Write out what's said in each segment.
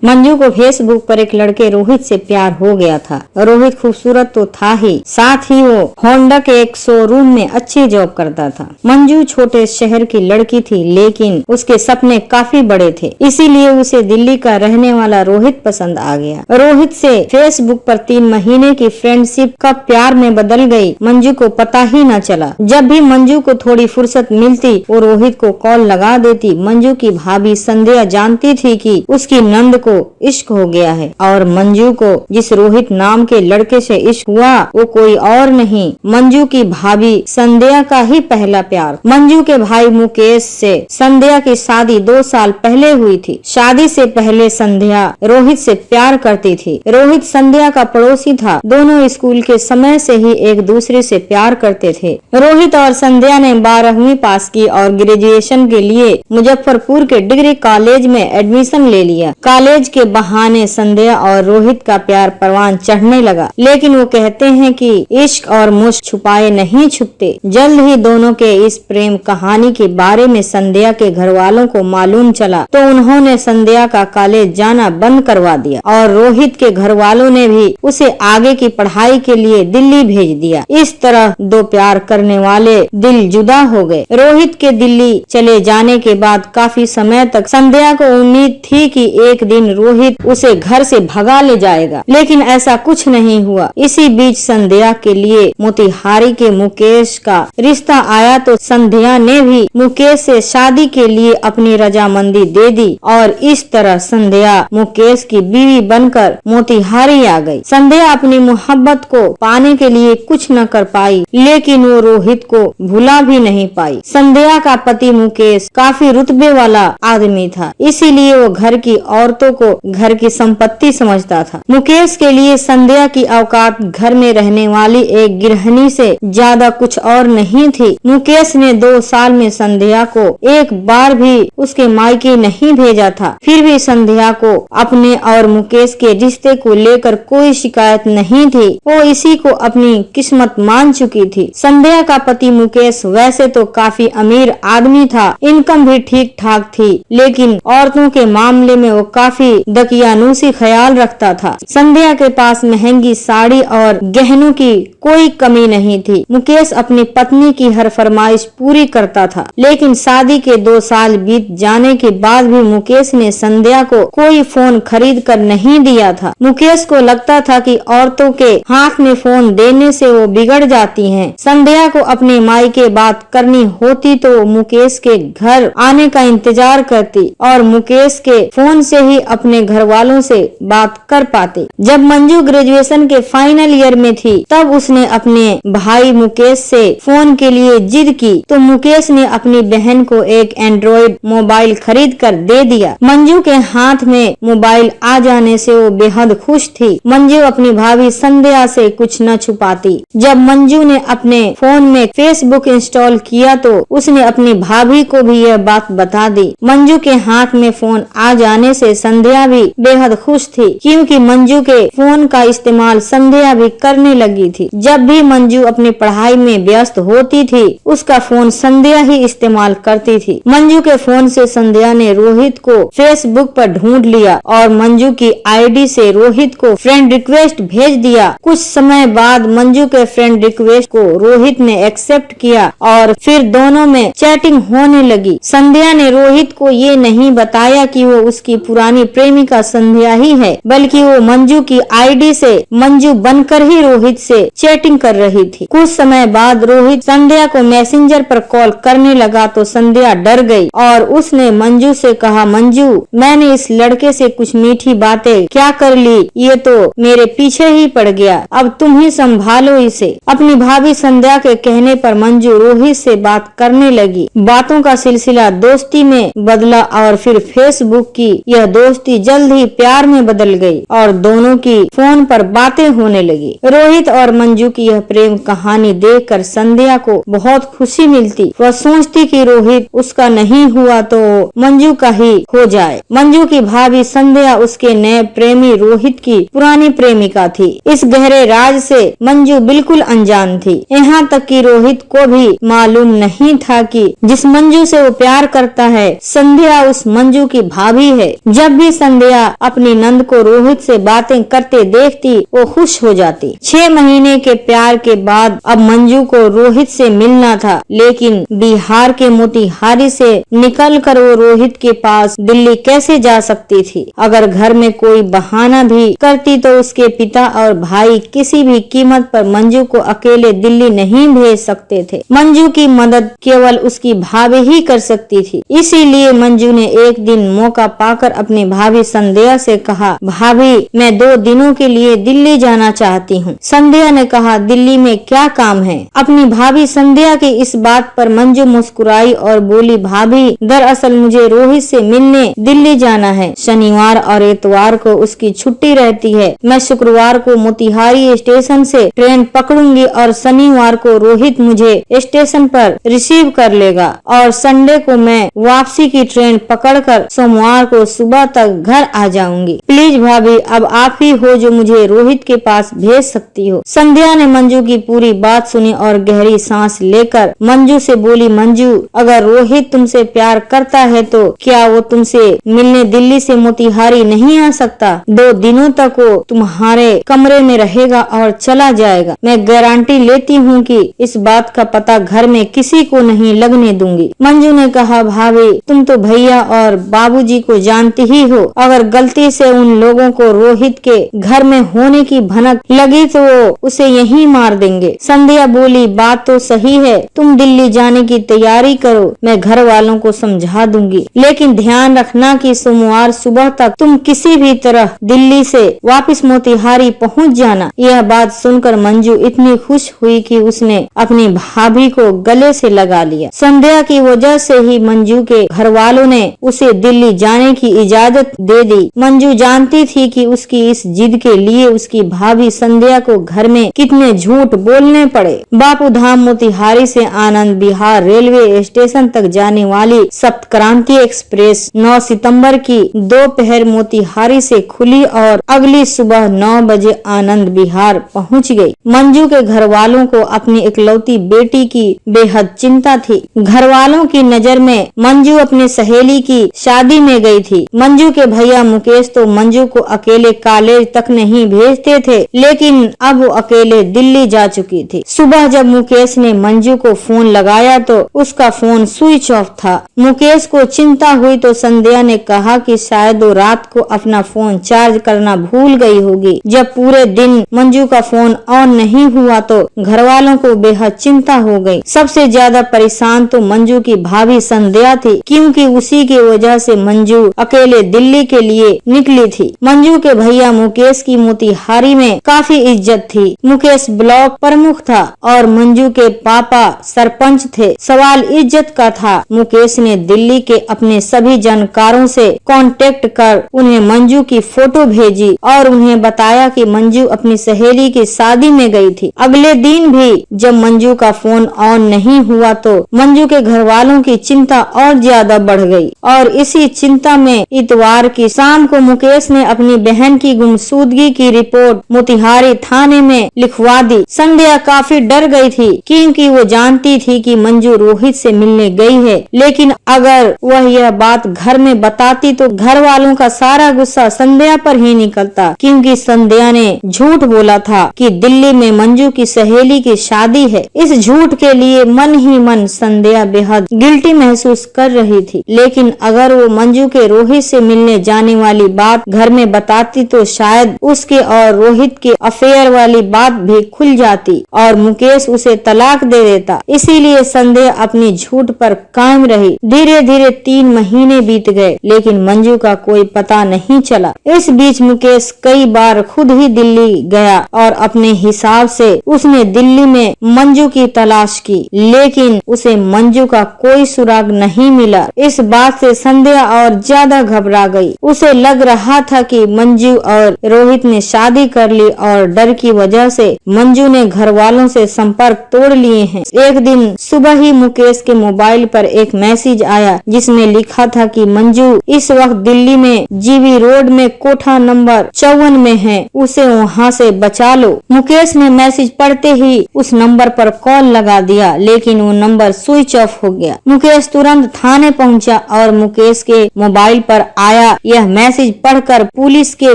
मंजू को फेसबुक पर एक लड़के रोहित से प्यार हो गया था। रोहित खूबसूरत तो था ही, साथ ही वो होंडा के एक शोरूम में अच्छी जॉब करता था। मंजू छोटे शहर की लड़की थी, लेकिन उसके सपने काफी बड़े थे, इसीलिए उसे दिल्ली का रहने वाला रोहित पसंद आ गया। रोहित से फेसबुक पर 3 महीने की फ्रेंडशिप कब प्यार में बदल गई, मंजू को पता ही न चला। जब भी मंजू को थोड़ी फुर्सत मिलती, वो रोहित को कॉल लगा देती। मंजू की भाभी संध्या जानती थी कि उसकी नंद को इश्क हो गया है और मंजू को जिस रोहित नाम के लड़के से इश्क हुआ वो कोई और नहीं, मंजू की भाभी संध्या का ही पहला प्यार। मंजू के भाई मुकेश से संध्या की शादी 2 साल पहले हुई थी। शादी से पहले संध्या रोहित से प्यार करती थी। रोहित संध्या का पड़ोसी था। दोनों स्कूल के समय से ही एक दूसरे से प्यार करते थे। रोहित और संध्या ने 12वीं पास की और ग्रेजुएशन के लिए मुजफ्फरपुर के डिग्री कॉलेज में एडमिशन ले लिया। कॉलेज के बहाने संध्या और रोहित का प्यार परवान चढ़ने लगा, लेकिन वो कहते हैं कि इश्क और मुश्क छुपाए नहीं छुपते। जल्द ही दोनों के इस प्रेम कहानी के बारे में संध्या के घर वालों को मालूम चला तो उन्होंने संध्या का कॉलेज जाना बंद करवा दिया और रोहित के घर वालों ने भी उसे आगे की पढ़ाई के लिए दिल्ली भेज दिया। इस तरह 2 प्यार करने वाले दिल जुदा हो गए। रोहित के दिल्ली चले जाने के बाद काफी समय तक संध्या को उम्मीद थी कि एक दिन रोहित उसे घर से भगा ले जाएगा, लेकिन ऐसा कुछ नहीं हुआ। इसी बीच संध्या के लिए मोतिहारी के मुकेश का रिश्ता आया तो संध्या ने भी मुकेश से शादी के लिए अपनी रजामंदी दे दी और इस तरह संध्या मुकेश की बीवी बनकर मोतिहारी आ गई। संध्या अपनी मोहब्बत को पाने के लिए कुछ न कर पाई, लेकिन वो रोहित को भुला भी नहीं पाई। संध्या का पति मुकेश काफी रुतबे वाला आदमी था, इसीलिए वो घर की औरतों को घर की संपत्ति समझता था। मुकेश के लिए संध्या की औकात घर में रहने वाली एक गृहिणी से ज्यादा कुछ और नहीं थी। मुकेश ने 2 साल में संध्या को एक बार भी उसके मायके नहीं भेजा था, फिर भी संध्या को अपने और मुकेश के रिश्ते को लेकर कोई शिकायत नहीं थी। वो इसी को अपनी किस्मत मान चुकी थी। संध्या का पति मुकेश वैसे तो काफी अमीर आदमी था, इनकम भी ठीक ठाक थी, लेकिन औरतों के मामले में वो काफी दकियानूसी ख्याल रखता था। संध्या के पास महंगी साड़ी और गहनों की कोई कमी नहीं थी। मुकेश अपनी पत्नी की हर फरमाइश पूरी करता था, लेकिन शादी के 2 साल बीत जाने के बाद भी मुकेश ने संध्या को कोई फोन खरीद कर नहीं दिया था। मुकेश को लगता था कि औरतों के हाथ में फोन देने से वो बिगड़ जाती हैं। संध्या को अपने मायके बात करनी होती तो मुकेश के घर आने का इंतजार करती और मुकेश के फोन से ही अपने घर वालों से बात कर पाती। जब मंजू ग्रेजुएशन के फाइनल ईयर में थी, तब उसने अपने भाई मुकेश से फोन के लिए जिद की तो मुकेश ने अपनी बहन को एक एंड्रॉइड मोबाइल खरीद कर दे दिया। मंजू के हाथ में मोबाइल आ जाने से वो बेहद खुश थी। मंजू अपनी भाभी संध्या से कुछ न छुपाती। जब मंजू ने अपने फोन में फेसबुक इंस्टॉल किया तो उसने अपनी भाभी को भी यह बात बता दी। मंजू के हाथ में फोन आ जाने से संध्या भी बेहद खुश थी, क्योंकि मंजू के फोन का इस्तेमाल संध्या भी करने लगी थी। जब भी मंजू अपनी पढ़ाई में व्यस्त होती थी, उसका फोन संध्या ही इस्तेमाल करती थी। मंजू के फोन से संध्या ने रोहित को फेसबुक पर ढूंढ लिया और मंजू की आईडी से रोहित को फ्रेंड रिक्वेस्ट भेज दिया। कुछ समय बाद मंजू के फ्रेंड रिक्वेस्ट को रोहित ने एक्सेप्ट किया और फिर दोनों में चैटिंग होने लगी। संध्या ने रोहित को ये नहीं बताया कि वो उसकी पुरानी प्रेमिका संध्या ही है, बल्कि वो मंजू की आईडी से मंजू बनकर ही रोहित से चैटिंग कर रही थी। कुछ समय बाद रोहित संध्या को मैसेंजर पर कॉल करने लगा तो संध्या डर गई और उसने मंजू से कहा, मंजू मैंने इस लड़के से कुछ मीठी बातें क्या कर ली, ये तो मेरे पीछे ही पड़ गया, अब तुम ही संभालो इसे। अपनी भाभी संध्या के कहने पर मंजू रोहित से बात करने लगी। बातों का सिलसिला दोस्ती में बदला और फिर फेसबुक की यह दोस्ती जल्द ही प्यार में बदल गई और दोनों की फोन पर बातें होने लगी। रोहित और मंजू की यह प्रेम कहानी देखकर संध्या को बहुत खुशी मिलती। वह सोचती कि रोहित उसका नहीं हुआ तो मंजू का ही हो जाए। मंजू की भाभी संध्या उसके नए प्रेमी रोहित की पुरानी प्रेमिका थी। इस गहरे राज से मंजू बिल्कुल अनजान थी। यहाँ तक कि रोहित को भी मालूम नहीं था कि जिस मंजू से वो प्यार करता है संध्या उस मंजू की भाभी है। जब भी संध्या संध्या अपनी नंद को रोहित से बातें करते देखती वो खुश हो जाती। 6 महीने के प्यार के बाद अब मंजू को रोहित से मिलना था, लेकिन बिहार के मोतिहारी से निकलकर वो रोहित के पास दिल्ली कैसे जा सकती थी। अगर घर में कोई बहाना भी करती तो उसके पिता और भाई किसी भी कीमत पर मंजू को अकेले दिल्ली नहीं भेज सकते थे। मंजू की मदद केवल उसकी भाभी ही कर सकती थी। इसीलिए मंजू ने एक दिन मौका पाकर अपनी भाभी संध्या से कहा, भाभी मैं 2 दिनों के लिए दिल्ली जाना चाहती हूँ। संध्या ने कहा, दिल्ली में क्या काम है? अपनी भाभी संध्या की इस बात पर मंजू मुस्कुराई और बोली, भाभी दरअसल मुझे रोहित से मिलने दिल्ली जाना है। शनिवार और इतवार को उसकी छुट्टी रहती है। मैं शुक्रवार को मोतिहारी स्टेशन से ट्रेन पकड़ूंगी और शनिवार को रोहित मुझे स्टेशन पर रिसीव कर लेगा और संडे को मैं वापसी की ट्रेन पकड़कर सोमवार को सुबह तक घर आ जाऊंगी। प्लीज भाभी अब आप ही हो जो मुझे रोहित के पास भेज सकती हो। संध्या ने मंजू की पूरी बात सुनी और गहरी सांस लेकर मंजू से बोली, मंजू अगर रोहित तुमसे प्यार करता है तो क्या वो तुमसे मिलने दिल्ली से मोतिहारी नहीं आ सकता? 2 दिनों तक वो तुम्हारे कमरे में रहेगा और चला जाएगा। मैं गारंटी लेती हूँ कि इस बात का पता घर में किसी को नहीं लगने दूंगी। मंजू ने कहा, भाभी तुम तो भैया और बाबूजी को जानती ही हो। अगर गलती से उन लोगों को रोहित के घर में होने की भनक लगी तो वो उसे यहीं मार देंगे। संध्या बोली, बात तो सही है, तुम दिल्ली जाने की तैयारी करो, मैं घर वालों को समझा दूंगी, लेकिन ध्यान रखना कि सोमवार सुबह तक तुम किसी भी तरह दिल्ली से वापस मोतिहारी पहुंच जाना। यह बात सुनकर मंजू इतनी खुश हुई कि उसने अपनी भाभी को गले से लगा लिया। संध्या की वजह से ही मंजू के घर वालों ने उसे दिल्ली जाने की इजाजत दे दी। मंजू जानती थी कि उसकी इस जिद के लिए उसकी भाभी संध्या को घर में कितने झूठ बोलने पड़े। बापू धाम मोतिहारी से आनंद विहार रेलवे स्टेशन तक जाने वाली सप्तक्रांति एक्सप्रेस 9 सितंबर की दोपहर मोतिहारी से खुली और अगली सुबह 9 बजे आनंद विहार पहुंच गई। मंजू के घर वालों को अपनी इकलौती बेटी की बेहद चिंता थी। घर वालों की नजर में मंजू अपनी सहेली की शादी में गई थी। मंजू के भैया मुकेश तो मंजू को अकेले कॉलेज तक नहीं भेजते थे, लेकिन अब वो अकेले दिल्ली जा चुकी थी। सुबह जब मुकेश ने मंजू को फोन लगाया तो उसका फोन स्विच ऑफ था। मुकेश को चिंता हुई तो संध्या ने कहा कि शायद वो रात को अपना फोन चार्ज करना भूल गई होगी। जब पूरे दिन मंजू का फोन ऑन नहीं हुआ तो घर वालों को बेहद चिंता हो गई। सबसे ज्यादा परेशान तो मंजू की भाभी संध्या थी, क्योंकि उसी की वजह से मंजू अकेले दिल्ली के लिए निकली थी। मंजू के भैया मुकेश की मोतिहारी में काफी इज्जत थी। मुकेश ब्लॉक प्रमुख था और मंजू के पापा सरपंच थे। सवाल इज्जत का था। मुकेश ने दिल्ली के अपने सभी जानकारों से कांटेक्ट कर उन्हें मंजू की फोटो भेजी और उन्हें बताया कि मंजू अपनी सहेली की शादी में गई थी। अगले दिन भी जब मंजू का फोन ऑन नहीं हुआ तो मंजू के घर वालों की चिंता और ज्यादा बढ़ गई और इसी चिंता में इतवार की शाम को मुकेश ने अपनी बहन की गुमशुदगी की रिपोर्ट मोतिहारी थाने में लिखवा दी। संध्या काफी डर गई थी, क्योंकि वो जानती थी कि मंजू रोहित से मिलने गई है, लेकिन अगर वह यह बात घर में बताती तो घर वालों का सारा गुस्सा संध्या पर ही निकलता, क्योंकि संध्या ने झूठ बोला था कि दिल्ली में मंजू की सहेली की शादी है। इस झूठ के लिए मन ही मन संध्या बेहद गिल्टी महसूस कर रही थी, लेकिन अगर वो मंजू के रोहित से मिलने जाने वाली बात घर में बताती तो शायद उसके और रोहित के अफेयर वाली बात भी खुल जाती और मुकेश उसे तलाक दे देता। इसीलिए संध्या अपनी झूठ पर कायम रही। धीरे धीरे 3 महीने बीत गए, लेकिन मंजू का कोई पता नहीं चला। इस बीच मुकेश कई बार खुद ही दिल्ली गया और अपने हिसाब से उसने दिल्ली में मंजू की तलाश की, लेकिन उसे मंजू का कोई सुराग नहीं मिला। इस बात से संध्या और ज्यादा घबरा गई। उसे लग रहा था कि मंजू और रोहित ने शादी कर ली और डर की वजह से मंजू ने घर वालों से संपर्क तोड़ लिए हैं। एक दिन सुबह ही मुकेश के मोबाइल पर एक मैसेज आया जिसमें लिखा था कि मंजू इस वक्त दिल्ली में जीबी रोड में कोठा नंबर 54 में है, उसे वहाँ से बचा लो। मुकेश ने मैसेज पढ़ते ही उस नंबर पर कॉल लगा दिया, लेकिन वो नंबर स्विच ऑफ हो गया। मुकेश तुरंत थाने पहुंचा और मुकेश के मोबाइल पर आया यह मैसेज पढ़कर पुलिस के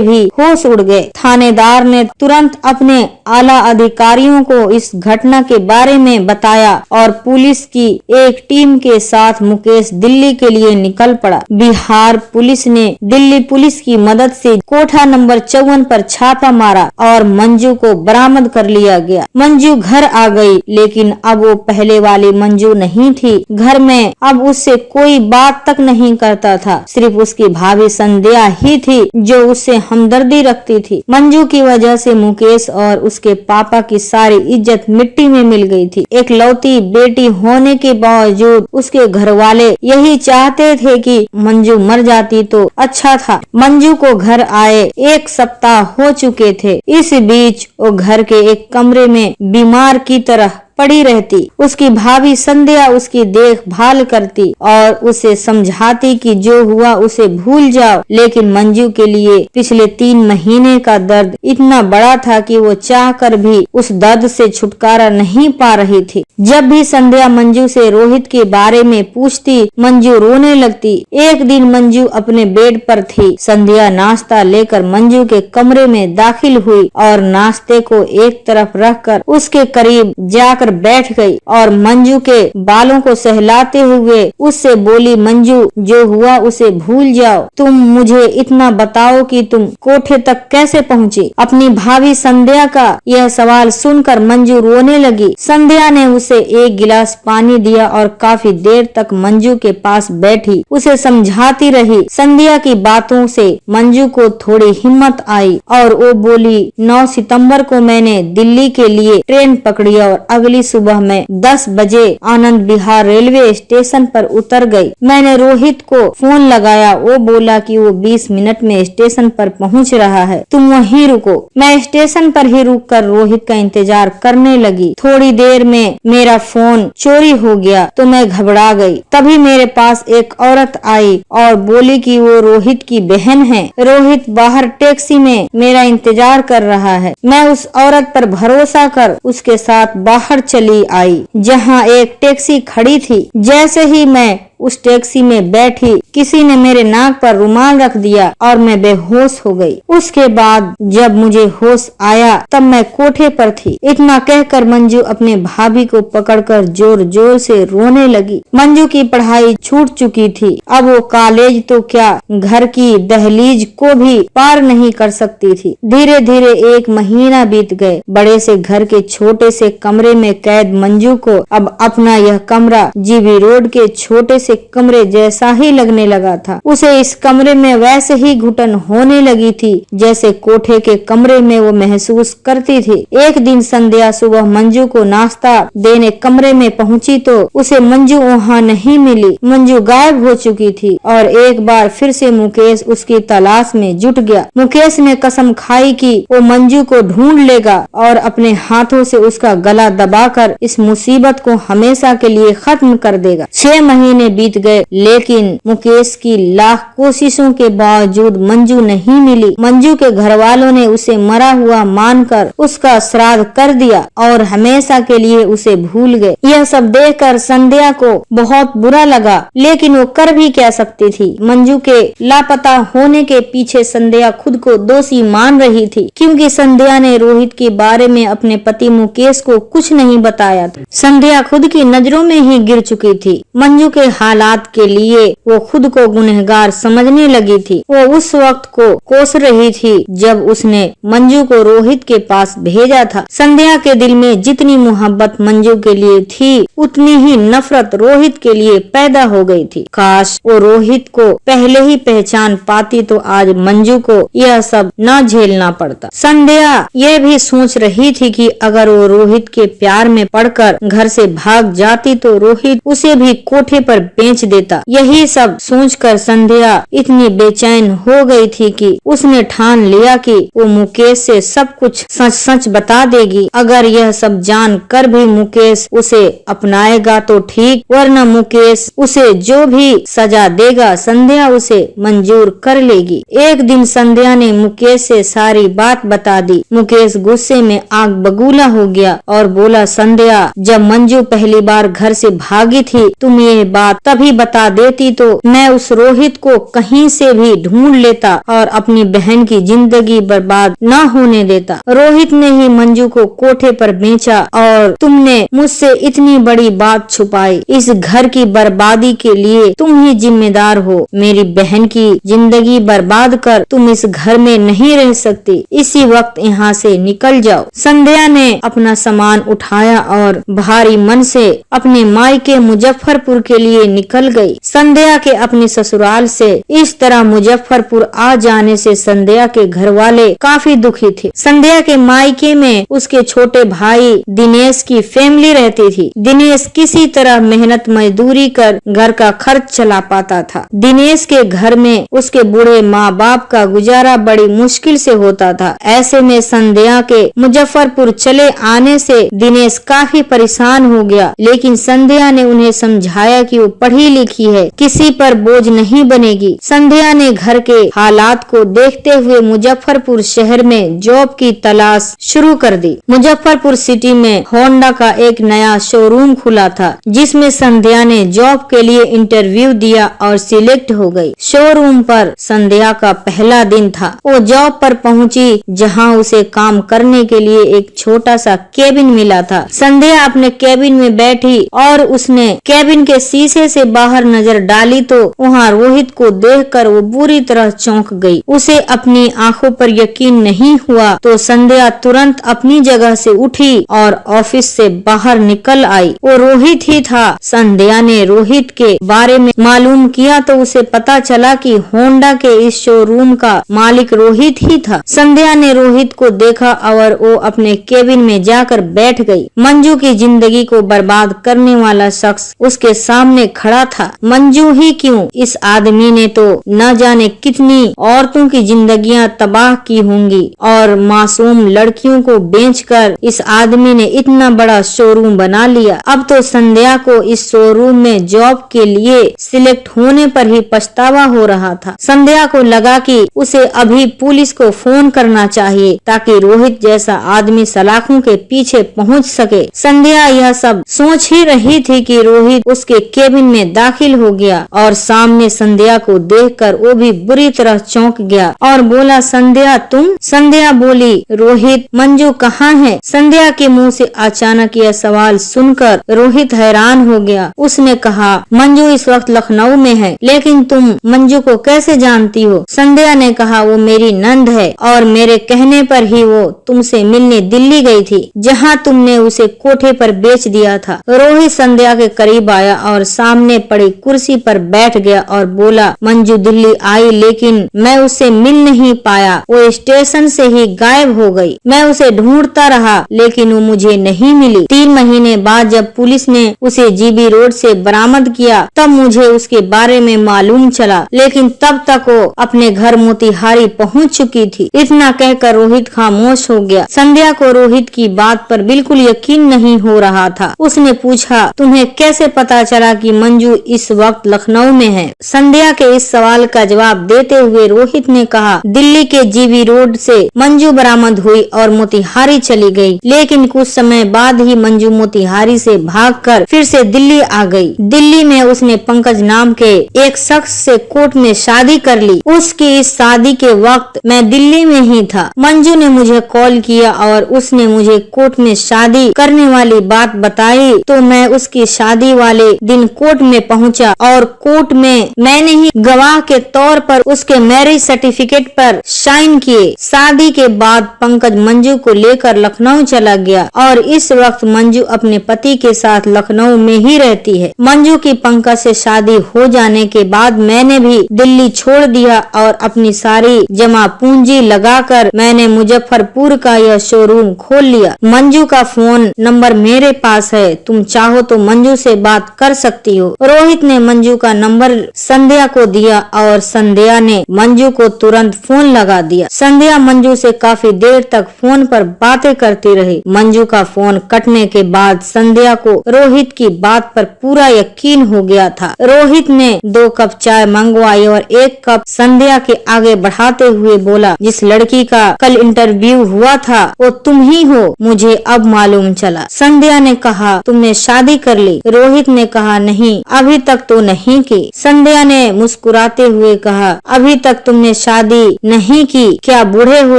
भी होश उड़ गए। थानेदार ने तुरंत अपने आला अधिकारियों को इस घटना के बारे में बताया और पुलिस की एक टीम के साथ मुकेश दिल्ली के लिए निकल पड़ा। बिहार पुलिस ने दिल्ली पुलिस की मदद से कोठा नंबर 54 पर छापा मारा और मंजू को बरामद कर लिया गया। मंजू घर आ गई, लेकिन अब वो पहले वाली मंजू नहीं थी। घर में अब उससे कोई बात तक नहीं करता था। सिर्फ उसकी भाभी संध्या ही थी जो उससे हमदर्दी रखती थी। मंजू की वजह से मुकेश और उसके पापा की सारी इज्जत मिट्टी में मिल गई थी। एक लौती बेटी होने के बावजूद उसके घर वाले यही चाहते थे कि मंजू मर जाती तो अच्छा था। मंजू को घर आए 1 सप्ताह हो चुके थे। इस बीच वो घर के एक कमरे में बीमार की तरह पड़ी रहती। उसकी भाभी संध्या उसकी देखभाल करती और उसे समझाती कि जो हुआ उसे भूल जाओ, लेकिन मंजू के लिए पिछले 3 महीने का दर्द इतना बड़ा था कि वो चाहकर भी उस दर्द से छुटकारा नहीं पा रही थी। जब भी संध्या मंजू से रोहित के बारे में पूछती, मंजू रोने लगती। एक दिन मंजू अपने बेड पर थी। संध्या नाश्ता लेकर मंजू के कमरे में दाखिल हुई और नाश्ते को एक तरफ रखकर उसके करीब जाकर बैठ गई और मंजू के बालों को सहलाते हुए उससे बोली, मंजू जो हुआ उसे भूल जाओ। तुम मुझे इतना बताओ कि तुम कोठे तक कैसे पहुँची। अपनी भाभी संध्या का यह सवाल सुनकर मंजू रोने लगी। संध्या ने उसे 1 गिलास पानी दिया और काफी देर तक मंजू के पास बैठी उसे समझाती रही। संध्या की बातों से मंजू को थोड़ी हिम्मत आई और वो बोली, 9 सितंबर को मैंने दिल्ली के लिए ट्रेन पकड़ी और अगली सुबह में 10 बजे आनंद विहार रेलवे स्टेशन पर उतर गई। मैंने रोहित को फोन लगाया। वो बोला कि वो 20 मिनट में स्टेशन पर पहुंच रहा है, तुम वहीं रुको। मैं स्टेशन पर ही रुककर रोहित का इंतजार करने लगी। थोड़ी देर में मेरा फोन चोरी हो गया तो मैं घबरा गई। तभी मेरे पास एक औरत आई और बोली कि वो रोहित की बहन है। रोहित बाहर टैक्सी में मेरा इंतजार कर रहा है। मैं उस औरत पर भरोसा कर उसके साथ बाहर चली आई जहां एक टैक्सी खड़ी थी। जैसे ही मैं उस टैक्सी में बैठी, किसी ने मेरे नाक पर रुमाल रख दिया और मैं बेहोश हो गई। उसके बाद जब मुझे होश आया तब मैं कोठे पर थी। इतना कहकर मंजू अपने भाभी को पकड़कर जोर जोर से रोने लगी। मंजू की पढ़ाई छूट चुकी थी। अब वो कॉलेज तो क्या घर की दहलीज को भी पार नहीं कर सकती थी। धीरे धीरे 1 महीना बीत गए। बड़े से घर के छोटे से कमरे में कैद मंजू को अब अपना यह कमरा जीबी रोड के छोटे से कमरे जैसा ही लगने लगा था। उसे इस कमरे में वैसे ही घुटन होने लगी थी जैसे कोठे के कमरे में वो महसूस करती थी। एक दिन संध्या सुबह मंजू को नाश्ता देने कमरे में पहुंची तो उसे मंजू वहाँ नहीं मिली। मंजू गायब हो चुकी थी और एक बार फिर से मुकेश उसकी तलाश में जुट गया। मुकेश ने कसम खाई कि वो मंजू को ढूंढ लेगा और अपने हाथों से उसका गला दबाकर इस मुसीबत को हमेशा के लिए खत्म कर देगा। 6 महीने बीत गए, लेकिन मुकेश की लाख कोशिशों के बावजूद मंजू नहीं मिली। मंजू के घर वालों ने उसे मरा हुआ मानकर उसका श्राद्ध कर दिया और हमेशा के लिए उसे भूल गए। यह सब देखकर संध्या को बहुत बुरा लगा, लेकिन वो कर भी क्या सकती थी। मंजू के लापता होने के पीछे संध्या खुद को दोषी मान रही थी, क्योंकि संध्या ने रोहित के बारे में अपने पति मुकेश को कुछ नहीं बताया था। संध्या खुद की नजरों में ही गिर चुकी थी। मंजू के हालात के लिए वो खुद को गुनहगार समझने लगी थी। वो उस वक्त को कोस रही थी जब उसने मंजू को रोहित के पास भेजा था। संध्या के दिल में जितनी मोहब्बत मंजू के लिए थी, उतनी ही नफरत रोहित के लिए पैदा हो गई थी। काश वो रोहित को पहले ही पहचान पाती तो आज मंजू को यह सब न झेलना पड़ता। संध्या यह भी सोच रही थी कि अगर वो रोहित के प्यार में पड़कर घर से भाग जाती तो रोहित उसे भी कोठे पर बेच देता। यही सब सोचकर संध्या इतनी बेचैन हो गई थी कि उसने ठान लिया कि वो मुकेश से सब कुछ सच सच बता देगी। अगर यह सब जान कर भी मुकेश उसे अपनाएगा तो ठीक, वरना मुकेश उसे जो भी सजा देगा संध्या उसे मंजूर कर लेगी। एक दिन संध्या ने मुकेश से सारी बात बता दी। मुकेश गुस्से में आग बबूला हो गया और बोला, संध्या, जब मंजू पहली बार घर से भागी थी तुम ये बात तभी बता देती तो मैं उस रोहित को कहीं से भी ढूंढ लेता और अपनी बहन की जिंदगी बर्बाद न होने देता। रोहित ने ही मंजू को कोठे पर बेचा और तुमने मुझसे इतनी बड़ी बात छुपाई। इस घर की बर्बादी के लिए तुम ही जिम्मेदार हो। मेरी बहन की जिंदगी बर्बाद कर तुम इस घर में नहीं रह सकती। इसी वक्त यहाँ से निकल जाओ। संध्या ने अपना सामान उठाया और भारी मन से अपने मायके मुजफ्फरपुर के लिए निकल गई। संध्या के अपने ससुराल से इस तरह मुजफ्फरपुर आ जाने से संध्या के घर वाले काफी दुखी थे। संध्या के मायके में उसके छोटे भाई दिनेश की फैमिली रहती थी। दिनेश किसी तरह मेहनत मजदूरी कर घर का खर्च चला पाता था। दिनेश के घर में उसके बूढ़े माँ बाप का गुजारा बड़ी मुश्किल से होता था। ऐसे में संध्या के मुजफ्फरपुर चले आने से दिनेश काफी परेशान हो गया, लेकिन संध्या ने उन्हें समझाया कि वो पढ़ी लिखी है, किसी पर बोझ नहीं बनेगी। संध्या ने घर के हालात को देखते हुए मुजफ्फरपुर शहर में जॉब की तलाश शुरू कर दी। मुजफ्फरपुर सिटी में होंडा का एक नया शोरूम खुला था, जिसमें संध्या ने जॉब के लिए इंटरव्यू दिया और सिलेक्ट हो गई। शोरूम पर संध्या का पहला दिन था। वो जॉब पर पहुंची, जहां उसे काम करने के लिए एक छोटा सा केबिन मिला था। संध्या अपने केबिन में बैठी और उसने केबिन के शीशे से बाहर नजर डाली तो वहाँ रोहित को देखकर वो बुरी तरह चौंक गई। उसे अपनी आंखों पर यकीन नहीं हुआ तो संध्या तुरंत अपनी जगह से उठी और ऑफिस से बाहर निकल आई। वो रोहित ही था। संध्या ने रोहित के बारे में मालूम किया तो उसे पता चला कि होंडा के इस शोरूम का मालिक रोहित ही था। संध्या ने रोहित को देखा और वो अपने केबिन में जाकर बैठ गई। मंजू की जिंदगी को बर्बाद करने वाला शख्स उसके सामने खड़ा था। मंजू ही क्यों, इस आदमी ने तो न जाने कितनी औरतों की जिंदगियां तबाह की होंगी और मासूम लड़कियों को बेचकर इस आदमी ने इतना बड़ा शोरूम बना लिया। अब तो संध्या को इस शोरूम में जॉब के लिए सिलेक्ट होने पर ही पछतावा हो रहा था। संध्या को लगा कि उसे अभी पुलिस को फोन करना चाहिए ताकि रोहित जैसा आदमी सलाखों के पीछे पहुंच सके। संध्या यह सब सोच ही रही थी कि रोहित उसके केबिन में दाखिल हो गया और सामने संध्या को देखकर वो भी बुरी तरह चौंक गया और बोला, संध्या तुम? संध्या बोली, रोहित मंजू कहाँ है? संध्या के मुंह से अचानक यह सवाल सुनकर रोहित हैरान हो गया। उसने कहा, मंजू इस वक्त लखनऊ में है। लेकिन तुम मंजू को कैसे जानती हो? संध्या ने कहा, वो मेरी नंद है और मेरे कहने पर ही वो तुमसे मिलने दिल्ली गई थी, जहाँ तुमने उसे कोठे पर बेच दिया था। रोहित संध्या के करीब आया और सामने पड़ी कुर्सी पर बैठ गया और बोला, मंजू दिल्ली आई लेकिन मैं उसे मिल नहीं पाया। वो स्टेशन से ही गायब हो गई। मैं उसे ढूंढता रहा लेकिन वो मुझे नहीं मिली। 3 महीने बाद जब पुलिस ने उसे जीबी रोड से बरामद किया तब मुझे उसके बारे में मालूम चला, लेकिन तब तक वो अपने घर मोतिहारी पहुंच चुकी थी। इतना कहकर रोहित खामोश हो गया। संध्या को रोहित की बात पर बिल्कुल यकीन नहीं हो रहा था। उसने पूछा, तुम्हें कैसे पता चला कि मंजू इस वक्त लखनऊ में है? संध्या के इस सवाल का जवाब देते हुए रोहित ने कहा, दिल्ली के जीबी रोड से मंजू बरामद हुई और मोतिहारी चली गई, लेकिन कुछ समय बाद ही मंजू मोतिहारी से भागकर फिर से दिल्ली आ गई। दिल्ली में उसने पंकज नाम के एक शख्स से कोर्ट में शादी कर ली। उसकी इस शादी के वक्त मैं दिल्ली में ही था। मंजू ने मुझे कॉल किया और उसने मुझे कोर्ट में शादी करने वाली बात बताई तो मैं उसकी शादी वाले दिन कोर्ट में पहुंचा और कोर्ट में मैंने ही गवाह के तौर पर उसके मैरिज सर्टिफिकेट पर साइन किए। शादी के बाद पंकज मंजू को लेकर लखनऊ चला गया और इस वक्त मंजू अपने पति के साथ लखनऊ में ही रहती है। मंजू की पंकज से शादी हो जाने के बाद मैंने भी दिल्ली छोड़ दिया और अपनी सारी जमा पूंजी लगाकर मैंने मुजफ्फरपुर का यह शोरूम खोल लिया। मंजू का फोन नंबर मेरे पास है, तुम चाहो तो मंजू से बात कर सकती हो। रोहित ने मंजू का नंबर संध्या को दिया और संध्या ने मंजू को तुरंत फोन लगा दिया। संध्या मंजू से काफी देर तक फोन पर बातें करती रही। मंजू का फोन कटने के बाद संध्या को रोहित की बात पर पूरा यकीन हो गया था। रोहित ने 2 कप चाय मंगवाई और 1 कप संध्या के आगे बढ़ाते हुए बोला, जिस लड़की का कल इंटरव्यू हुआ था वो तुम ही हो, मुझे अब मालूम चला। संध्या ने कहा, तुमने शादी कर ली? रोहित ने कहा, नहीं नहीं, अभी तक तो नहीं की। संध्या ने मुस्कुराते हुए कहा, अभी तक तुमने शादी नहीं की, क्या बूढ़े हो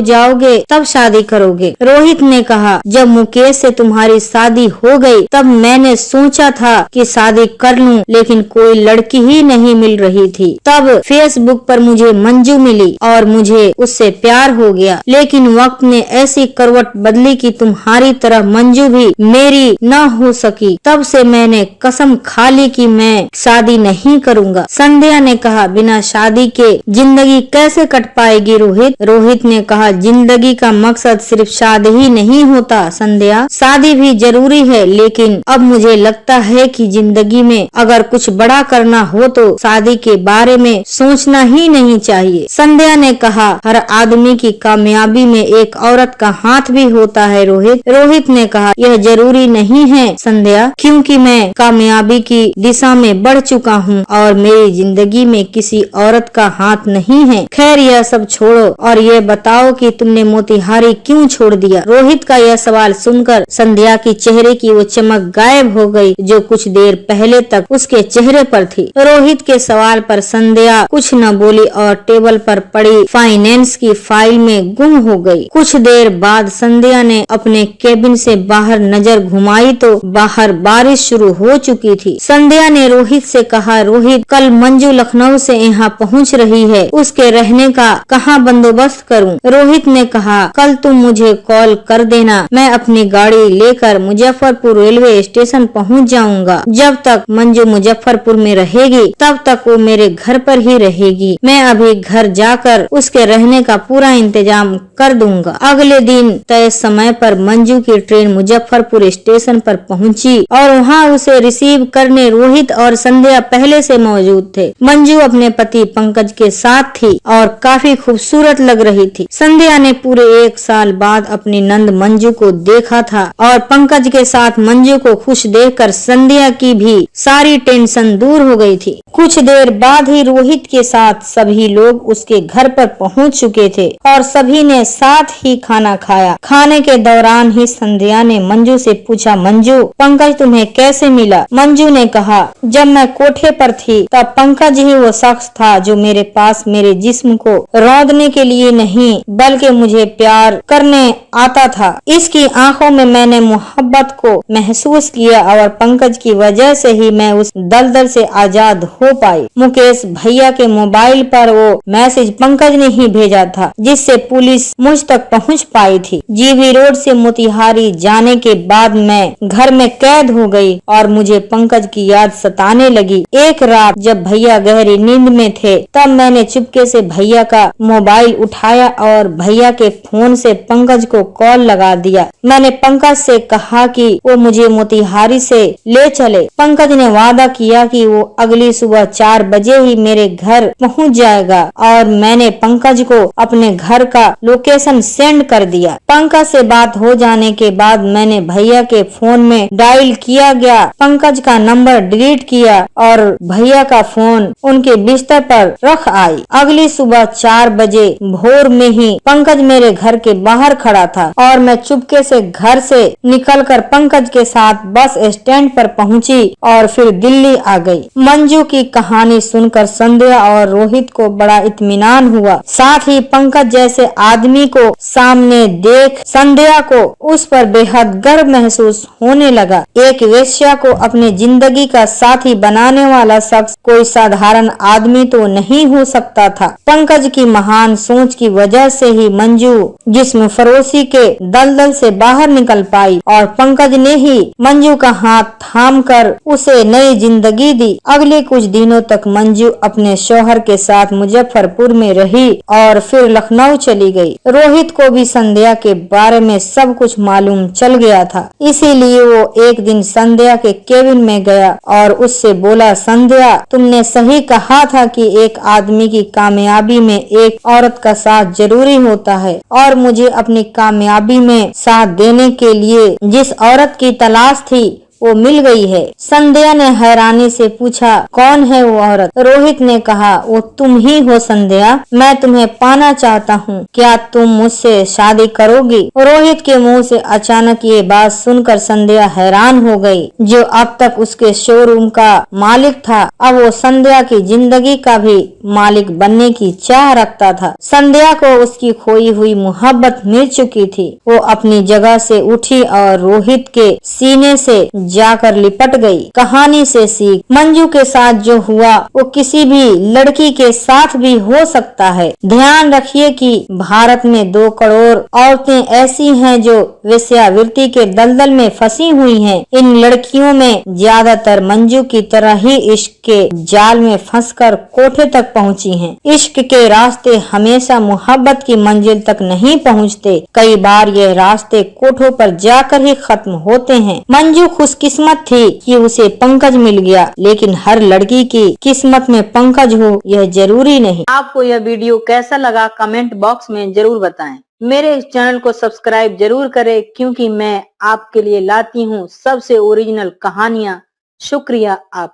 जाओगे तब शादी करोगे? रोहित ने कहा, जब मुकेश से तुम्हारी शादी हो गई तब मैंने सोचा था कि शादी कर लूं, लेकिन कोई लड़की ही नहीं मिल रही थी। तब फेसबुक पर मुझे मंजू मिली और मुझे उससे प्यार हो गया, लेकिन वक्त ने ऐसी करवट बदली कि तुम्हारी तरह मंजू भी मेरी न हो सकी। तब से मैंने कसम खा ली कि मैं शादी नहीं करूंगा। संध्या ने कहा, बिना शादी के जिंदगी कैसे कट पाएगी रोहित? रोहित ने कहा, जिंदगी का मकसद सिर्फ शादी ही नहीं होता संध्या, शादी भी जरूरी है, लेकिन अब मुझे लगता है कि जिंदगी में अगर कुछ बड़ा करना हो तो शादी के बारे में सोचना ही नहीं चाहिए। संध्या ने कहा, हर आदमी की कामयाबी में एक औरत का हाथ भी होता है रोहित। रोहित ने कहा, यह जरूरी नहीं है संध्या, क्योंकि मैं कामयाबी की दिशा में बढ़ चुका हूँ और मेरी जिंदगी में किसी औरत का हाथ नहीं है। खैर यह सब छोड़ो और ये बताओ कि तुमने मोतिहारी क्यों छोड़ दिया? रोहित का यह सवाल सुनकर संध्या की चेहरे की वो चमक गायब हो गई जो कुछ देर पहले तक उसके चेहरे पर थी। रोहित के सवाल पर संध्या कुछ न बोली और टेबल पर पड़ी फाइनेंस की फाइल में गुम हो गई। कुछ देर बाद संध्या ने अपने केबिन से बाहर नजर घुमाई तो बाहर बारिश शुरू हो चुकी थी। संध्या ने रोहित से कहा, रोहित कल मंजू लखनऊ से यहाँ पहुँच रही है, उसके रहने का कहाँ बंदोबस्त करूँ? रोहित ने कहा, कल तुम मुझे कॉल कर देना, मैं अपनी गाड़ी लेकर मुजफ्फरपुर रेलवे स्टेशन पहुँच जाऊंगा। जब तक मंजू मुजफ्फरपुर में रहेगी तब तक वो मेरे घर पर ही रहेगी। मैं अभी घर जाकर उसके रहने का पूरा इंतजाम कर दूंगा। अगले दिन तय समय पर मंजू की ट्रेन मुजफ्फरपुर स्टेशन पर पहुंची और वहां उसे रिसीव करने रोहित और संध्या पहले से मौजूद थे। मंजू अपने पति पंकज के साथ थी और काफी खूबसूरत लग रही थी। संध्या ने पूरे 1 साल बाद अपनी नंद मंजू को देखा था और पंकज के साथ मंजू को खुश देखकर संध्या की भी सारी टेंशन दूर हो गई थी। कुछ देर बाद ही रोहित के साथ सभी लोग उसके घर पर पहुंच चुके थे और सभी ने साथ ही खाना खाया। खाने के दौरान ही संध्या ने मंजू से पूछा, मंजू पंकज तुम्हें कैसे मिला? मंजू ने कहा, जब मैं कोठे पर थी तब पंकज ही वो शख्स था जो मेरे पास मेरे जिस्म को रौंदने के लिए नहीं बल्कि मुझे प्यार करने आता था। इसकी आंखों में मैंने मोहब्बत को महसूस किया और पंकज की वजह से ही मैं उस दलदल से आजाद हो पाई। मुकेश भैया के मोबाइल पर वो मैसेज पंकज ने ही भेजा था जिससे पुलिस मुझ तक पहुंच पाई थी। जीबी रोड से मोतिहारी जाने के बाद मैं घर में कैद हो गई और मुझे पंकज की याद सताने लगी। एक रात जब भैया गहरी नींद में थे तब मैंने चुपके से भैया का मोबाइल उठाया और भैया के फोन से पंकज को कॉल लगा दिया। मैंने पंकज से कहा कि वो मुझे मोतिहारी से ले चले। पंकज ने वादा किया कि वो अगली सुबह 4 बजे ही मेरे घर पहुंच जाएगा और मैंने पंकज को अपने घर का लोकेशन सेंड कर दिया। पंकज से बात हो जाने के बाद मैंने भैया के फोन में डायल किया गया पंकज का नंबर डिलीट किया और भैया का फोन उनके बिस्तर पर रख आई। अगली सुबह 4 बजे भोर में ही पंकज मेरे घर के बाहर खड़ा था और मैं चुपके से घर से निकलकर पंकज के साथ बस स्टैंड पर पहुंची और फिर दिल्ली आ गई। मंजू की कहानी सुनकर संध्या और रोहित को बड़ा इत्मीनान हुआ। साथ ही पंकज जैसे आदमी को सामने देख संध्या को उस पर बेहद गर्व महसूस होने लगा। एक वेश्या को अपनी जिंदगी का साथी बनाने वाला शख्स कोई साधारण आदमी तो नहीं हो सकता था। पंकज की महान सोच की वजह से ही मंजू जिस्म फरोशी के दलदल से बाहर निकल पाई और पंकज ने ही मंजू का हाथ थामकर उसे नई जिंदगी दी। अगले कुछ दिनों तक मंजू अपने शौहर के साथ मुजफ्फरपुर में रही और फिर लखनऊ चली गई। रोहित को भी संध्या के बारे में सब कुछ मालूम चल गया था, इसीलिए वो एक दिन संध्या के केबिन में गया और उससे बोला, संध्या तुमने सही कहा था कि एक आदमी की कामयाबी में एक औरत का साथ जरूरी होता है और मुझे अपनी कामयाबी में साथ देने के लिए जिस औरत की तलाश थी वो मिल गई है। संध्या ने हैरानी से पूछा, कौन है वो औरत? रोहित ने कहा, वो तुम ही हो संध्या, मैं तुम्हें पाना चाहता हूँ, क्या तुम मुझसे शादी करोगी? रोहित के मुंह से अचानक ये बात सुनकर संध्या हैरान हो गई। जो अब तक उसके शोरूम का मालिक था, अब वो संध्या की जिंदगी का भी मालिक बनने की चाह रखता था। संध्या को उसकी खोई हुई मोहब्बत मिल चुकी थी। वो अपनी जगह से उठी और रोहित के सीने से जाकर लिपट गई। कहानी से सीख, मंजू के साथ जो हुआ वो किसी भी लड़की के साथ भी हो सकता है। ध्यान रखिए कि भारत में 2 करोड़ औरतें ऐसी हैं जो वेश्यावृत्ति के दलदल में फंसी हुई हैं। इन लड़कियों में ज्यादातर मंजू की तरह ही इश्क के जाल में फंसकर कोठे तक पहुंची हैं। इश्क के रास्ते हमेशा मोहब्बत की मंजिल तक नहीं पहुंचते। कई बार ये रास्ते कोठों पर जाकर ही खत्म होते हैं। मंजू खुशकिस्मत थी कि उसे पंकज मिल गया, लेकिन हर लड़की की किस्मत में पंकज हो यह जरूरी नहीं। आपको यह वीडियो कैसा लगा कमेंट बॉक्स में जरूर बताएं। मेरे इस चैनल को सब्सक्राइब जरूर करें, क्योंकि मैं आपके लिए लाती हूँ सबसे ओरिजिनल कहानियाँ। शुक्रिया आप